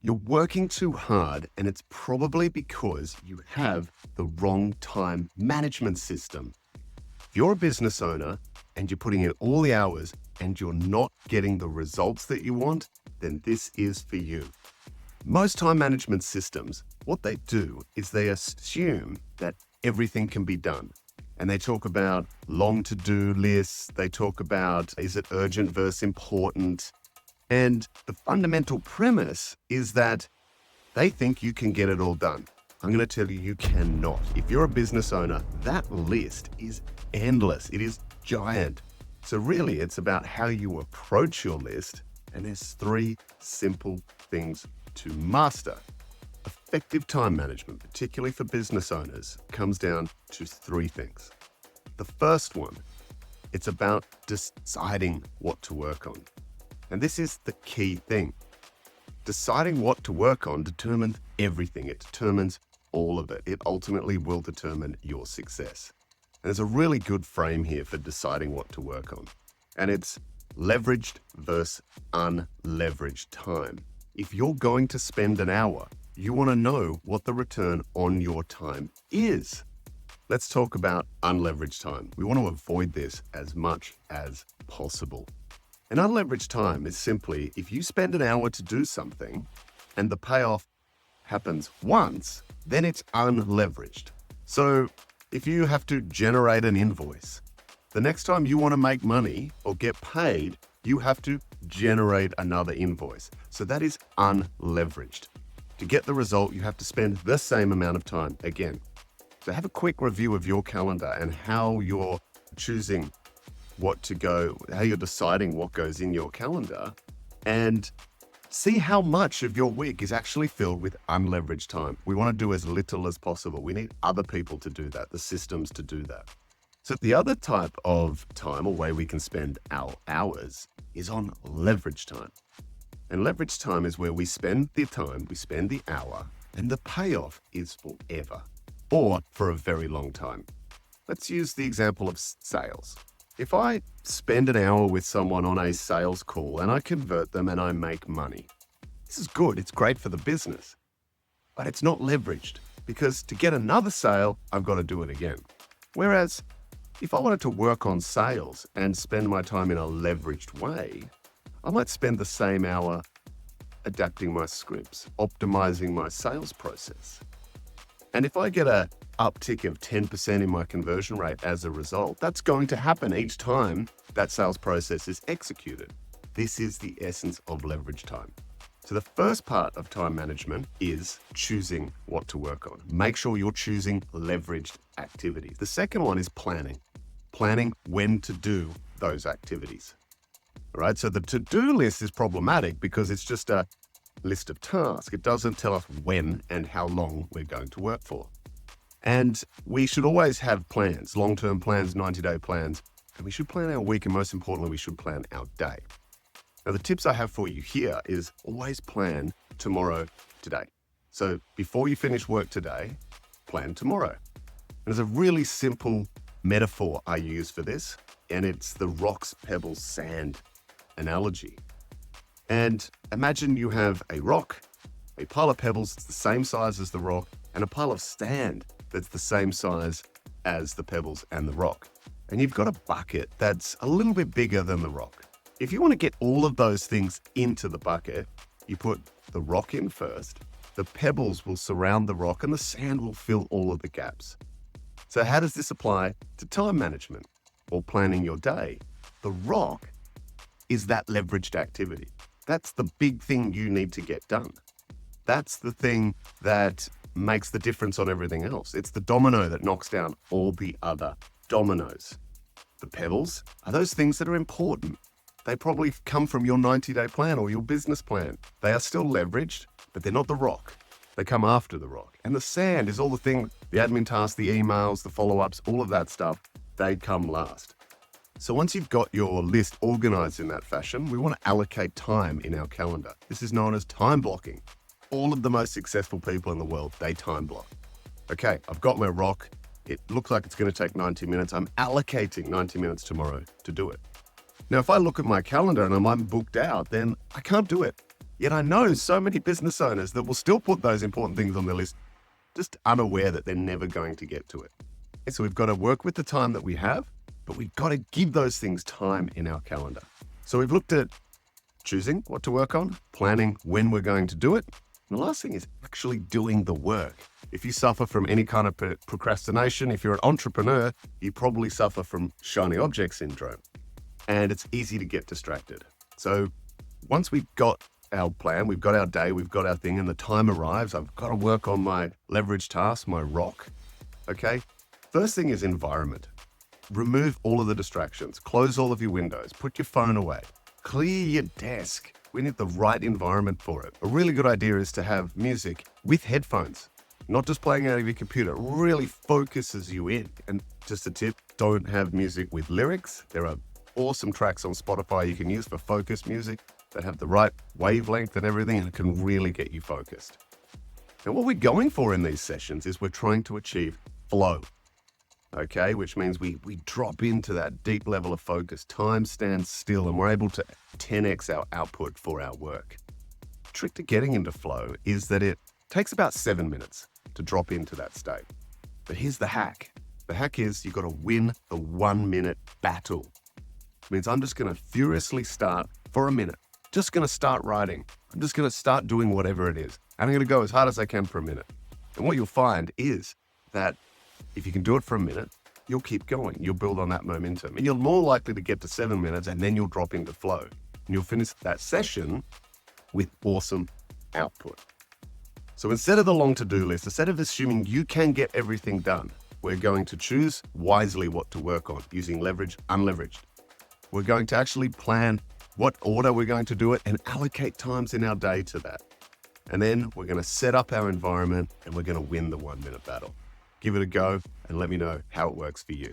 You're working too hard, and it's probably because you have the wrong time management system. If you're a business owner and you're putting in all the hours and you're not getting the results that you want, then this is for you. Most time management systems, what they do is they assume that everything can be done. And they talk about long to-do lists. They talk about, is it urgent versus important? And the fundamental premise is that they think you can get it all done. I'm going to tell you, you cannot. If you're a business owner, that list is endless. It is giant. So really, it's about how you approach your list. And there's 3 simple things to master. Effective time management, particularly for business owners, comes down to 3 things. The first one, it's about deciding what to work on. And this is the key thing. Deciding what to work on determines everything. It determines all of it. It ultimately will determine your success. And there's a really good frame here for deciding what to work on. And it's leveraged versus unleveraged time. If you're going to spend an hour, you want to know what the return on your time is. Let's talk about unleveraged time. We want to avoid this as much as possible. And unleveraged time is simply if you spend an hour to do something and the payoff happens once, then it's unleveraged. So if you have to generate an invoice, the next time you want to make money or get paid, you have to generate another invoice. So that is unleveraged. To get the result, you have to spend the same amount of time again. So have a quick review of your calendar and how you're choosing what to go, how you're deciding what goes in your calendar, and see how much of your week is actually filled with unleveraged time. We want to do as little as possible. We need other people to do that, the systems to do that. So the other type of time or way we can spend our hours is on leveraged time. And leveraged time is where we spend the time, we spend the hour, and the payoff is forever or for a very long time. Let's use the example of sales. If I spend an hour with someone on a sales call and I convert them and I make money, this is good. It's great for the business, but it's not leveraged because to get another sale, I've got to do it again. Whereas if I wanted to work on sales and spend my time in a leveraged way, I might spend the same hour adapting my scripts, optimizing my sales process. And if I get a uptick of 10% in my conversion rate as a result, that's going to happen each time that sales process is executed. This is the essence of leverage time. So the first part of time management is choosing what to work on. Make sure you're choosing leveraged activities. The second one is planning when to do those activities. All right, so the to-do list is problematic because it's just a list of tasks. It doesn't tell us when and how long we're going to work for. And we should always have plans, long-term plans, 90-day plans, and we should plan our week, and most importantly, we should plan our day. Now, the tips I have for you here is always plan tomorrow today. So before you finish work today, plan tomorrow. And there's a really simple metaphor I use for this, and it's the rocks, pebbles, sand analogy. And imagine you have a rock, a pile of pebbles that's the same size as the rock, and a pile of sand that's the same size as the pebbles and the rock. And you've got a bucket that's a little bit bigger than the rock. If you want to get all of those things into the bucket, you put the rock in first, the pebbles will surround the rock, and the sand will fill all of the gaps. So how does this apply to time management or planning your day? The rock is that leveraged activity. That's the big thing you need to get done. That's the thing that makes the difference on everything else. It's the domino that knocks down all the other dominoes. The pebbles are those things that are important. They probably come from your 90-day plan or your business plan. They are still leveraged, but they're not the rock. They come after the rock. And the sand is all the things, the admin tasks, the emails, the follow-ups, all of that stuff, they come last. So once you've got your list organized in that fashion, we want to allocate time in our calendar. This is known as time blocking. All of the most successful people in the world, they time block. Okay, I've got my rock. It looks like it's going to take 90 minutes. I'm allocating 90 minutes tomorrow to do it. Now, if I look at my calendar and I'm booked out, then I can't do it. Yet I know so many business owners that will still put those important things on their list, just unaware that they're never going to get to it. And so we've got to work with the time that we have, but we've got to give those things time in our calendar. So we've looked at choosing what to work on, planning when we're going to do it. And the last thing is actually doing the work. If you suffer from any kind of procrastination, if you're an entrepreneur, you probably suffer from shiny object syndrome. And it's easy to get distracted. So once we've got our plan, we've got our day, we've got our thing, and the time arrives, I've got to work on my leverage task, my rock. Okay? First thing is environment. Remove all of the distractions. Close all of your windows. Put your phone away. Clear your desk. We need the right environment for it. A really good idea is to have music with headphones, not just playing out of your computer. It really focuses you in. And just a tip, don't have music with lyrics. There are awesome tracks on Spotify you can use for focus music that have the right wavelength and everything, and it can really get you focused. And what we're going for in these sessions is we're trying to achieve flow. Okay, which means we drop into that deep level of focus, time stands still, and we're able to 10x our output for our work. The trick to getting into flow is that it takes about 7 minutes to drop into that state. But here's the hack. The hack is you've got to win the 1 minute battle. It means I'm just going to furiously start for a minute, just going to start writing. I'm just going to start doing whatever it is. And I'm going to go as hard as I can for a minute. And what you'll find is that if you can do it for a minute, you'll keep going. You'll build on that momentum. And you're more likely to get to 7 minutes, and then you'll drop into flow. And you'll finish that session with awesome output. So instead of the long to-do list, instead of assuming you can get everything done, we're going to choose wisely what to work on using leverage, unleveraged. We're going to actually plan what order we're going to do it and allocate times in our day to that. And then we're going to set up our environment and we're going to win the 1 minute battle. Give it a go and let me know how it works for you.